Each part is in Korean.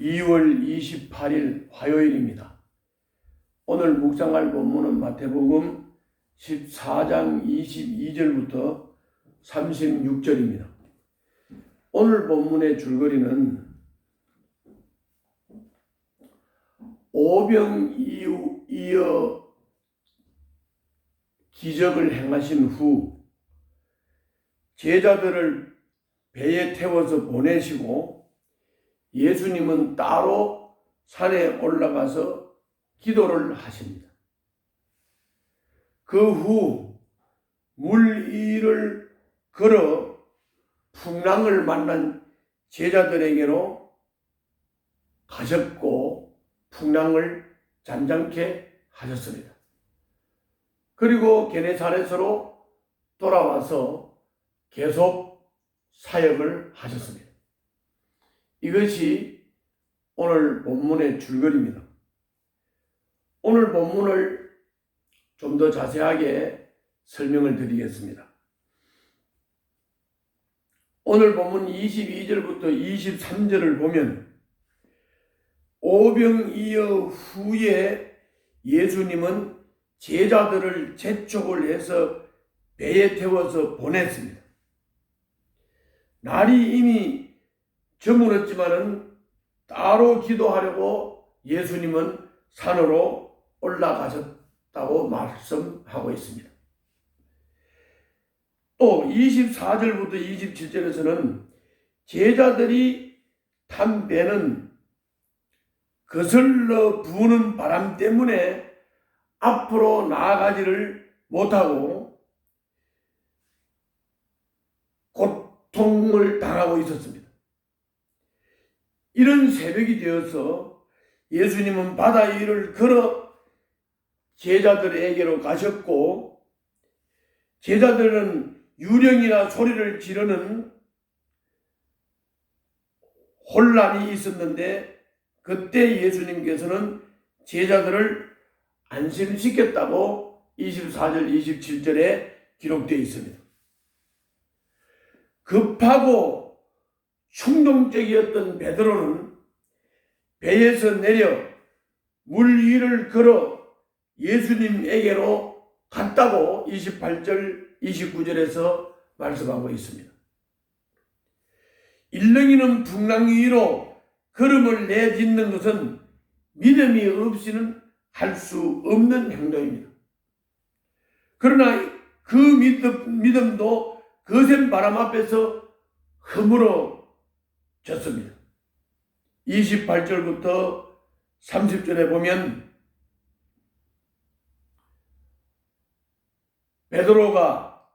2월 28일 화요일입니다. 오늘 묵상할 본문은 마태복음 14장 22절부터 36절입니다. 오늘 본문의 줄거리는 오병이어 기적을 행하신 후 제자들을 배에 태워서 보내시고 예수님은 따로 산에 올라가서 기도를 하십니다. 그 후 물 위를 걸어 풍랑을 만난 제자들에게로 가셨고 풍랑을 잠잠케 하셨습니다. 그리고 게네사렛으로 돌아와서 계속 사역을 하셨습니다. 이것이 오늘 본문의 줄거리입니다. 오늘 본문을 좀 더 자세하게 설명을 드리겠습니다. 오늘 본문 22절부터 23절을 보면 오병이어 후에 예수님은 제자들을 재촉을 해서 배에 태워서 보냈습니다. 날이 이미 저물었지만은 따로 기도하려고 예수님은 산으로 올라가셨다고 말씀하고 있습니다. 또 24절부터 27절에서는 제자들이 탄 배는 거슬러 부는 바람 때문에 앞으로 나아가지를 못하고 고통을 당하고 있었습니다. 이런 새벽이 되어서 예수님은 바다 위를 걸어 제자들에게로 가셨고 제자들은 유령이나 소리를 지르는 혼란이 있었는데 그때 예수님께서는 제자들을 안심시켰다고 24절 27절에 기록되어 있습니다. 급하고 충동적이었던 베드로는 배에서 내려 물 위를 걸어 예수님에게로 갔다고 28절 29절에서 말씀하고 있습니다. 일렁이는 풍랑 위로 걸음을 내딛는 것은 믿음이 없이는 할 수 없는 행동입니다. 그러나 그 믿음도 거센 바람 앞에서 허물어졌습니다. 28절부터 30절에 보면 베드로가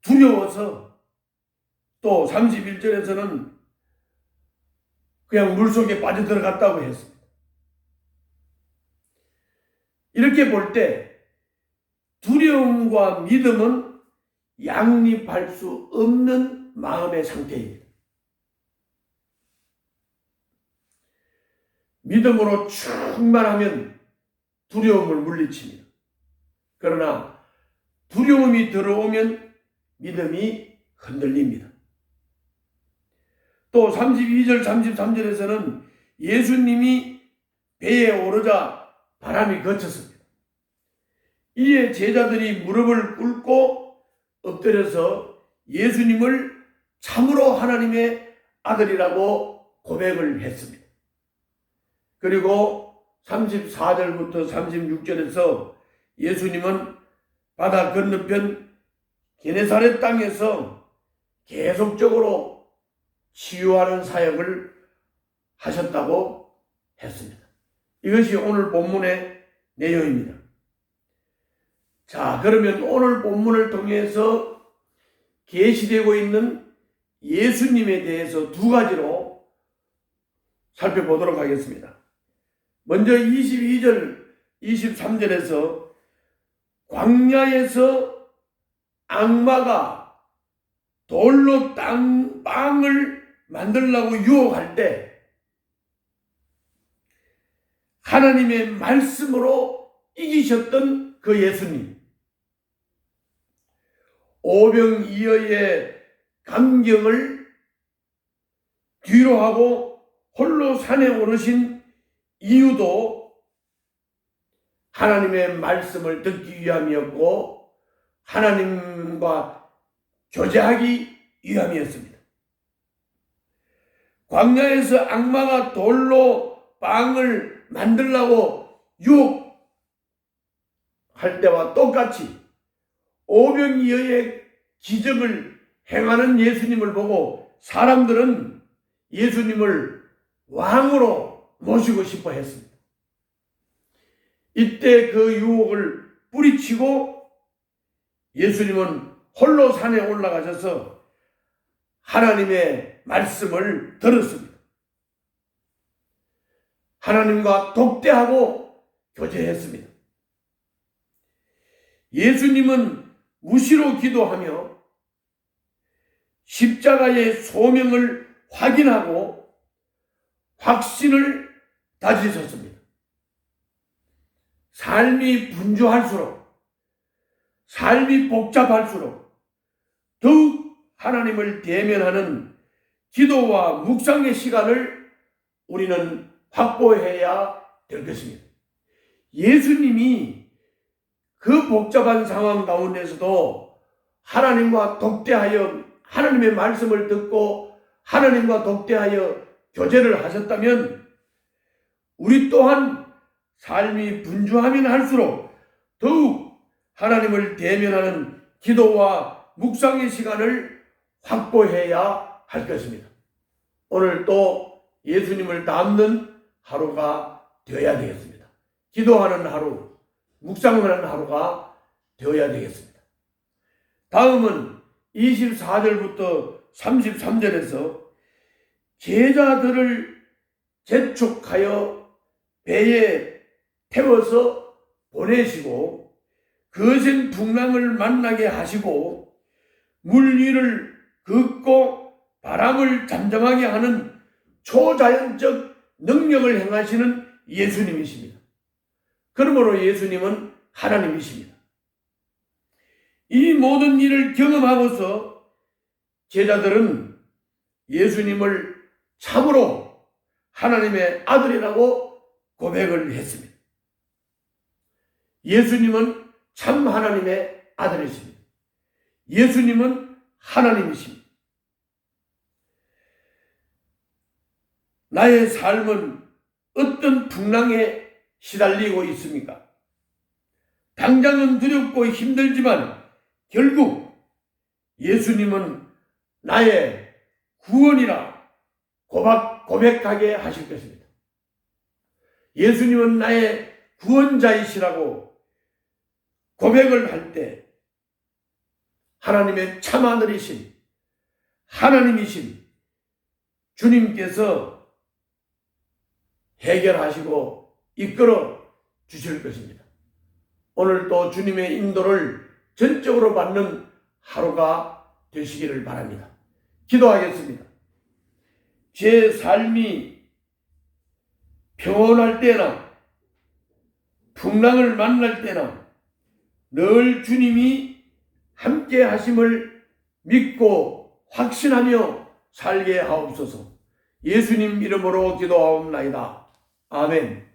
두려워서 또 31절에서는 그냥 물속에 빠져들어갔다고 했습니다. 이렇게 볼 때 두려움과 믿음은 양립할 수 없는 마음의 상태입니다. 믿음으로 충만하면 두려움을 물리칩니다. 그러나 두려움이 들어오면 믿음이 흔들립니다. 또 32절 33절에서는 예수님이 배에 오르자 바람이 그쳤습니다. 이에 제자들이 무릎을 꿇고 엎드려서 예수님을 참으로 하나님의 아들이라고 고백을 했습니다. 그리고 34절부터 36절에서 예수님은 바다 건너편 게네사렛 땅에서 계속적으로 치유하는 사역을 하셨다고 했습니다. 이것이 오늘 본문의 내용입니다. 자, 그러면 오늘 본문을 통해서 계시되고 있는 예수님에 대해서 두 가지로 살펴보도록 하겠습니다. 먼저 22절, 23절에서 광야에서 악마가 돌로 빵을 만들려고 유혹할 때 하나님의 말씀으로 이기셨던 그 예수님, 오병이어의 감격을 뒤로 하고 홀로 산에 오르신 이유도 하나님의 말씀을 듣기 위함이었고 하나님과 교제하기 위함이었습니다. 광야에서 악마가 돌로 빵을 만들라고 유혹할 때와 똑같이 오병이어의 기적을 행하는 예수님을 보고 사람들은 예수님을 왕으로 모시고 싶어 했습니다. 이때 그 유혹을 뿌리치고 예수님은 홀로 산에 올라가셔서 하나님의 말씀을 들었습니다. 하나님과 독대하고 교제했습니다. 예수님은 무시로 기도하며 십자가의 소명을 확인하고 확신을 다지셨습니다. 삶이 분주할수록, 삶이 복잡할수록 더욱 하나님을 대면하는 기도와 묵상의 시간을 우리는 확보해야 될 것입니다. 예수님이 그 복잡한 상황 가운데서도 하나님과 독대하여 하나님의 말씀을 듣고 하나님과 독대하여 교제를 하셨다면 우리 또한 삶이 분주하면 할수록 더욱 하나님을 대면하는 기도와 묵상의 시간을 확보해야 할 것입니다. 오늘 또 예수님을 닮는 하루가 되어야 되겠습니다. 기도하는 하루, 묵상하는 하루가 되어야 되겠습니다. 다음은 24절부터 33절에서 제자들을 재촉하여 배에 태워서 보내시고 거센 풍랑을 만나게 하시고 물 위를 걷고 바람을 잠잠하게 하는 초자연적 능력을 행하시는 예수님이십니다. 그러므로 예수님은 하나님이십니다. 이 모든 일을 경험하고서 제자들은 예수님을 참으로 하나님의 아들이라고 고백을 했습니다. 예수님은 참 하나님의 아들이십니다. 예수님은 하나님이십니다. 나의 삶은 어떤 풍랑에 시달리고 있습니까? 당장은 두렵고 힘들지만 결국 예수님은 나의 구원이라 고백하게 하실 것입니다. 예수님은 나의 구원자이시라고 고백을 할 때 하나님의 참 아들이신 하나님이신 주님께서 해결하시고 이끌어 주실 것입니다. 오늘 또 주님의 인도를 전적으로 받는 하루가 되시기를 바랍니다. 기도하겠습니다. 제 삶이 평온할 때나 풍랑을 만날 때나 늘 주님이 함께 하심을 믿고 확신하며 살게 하옵소서. 예수님 이름으로 기도하옵나이다. 아멘.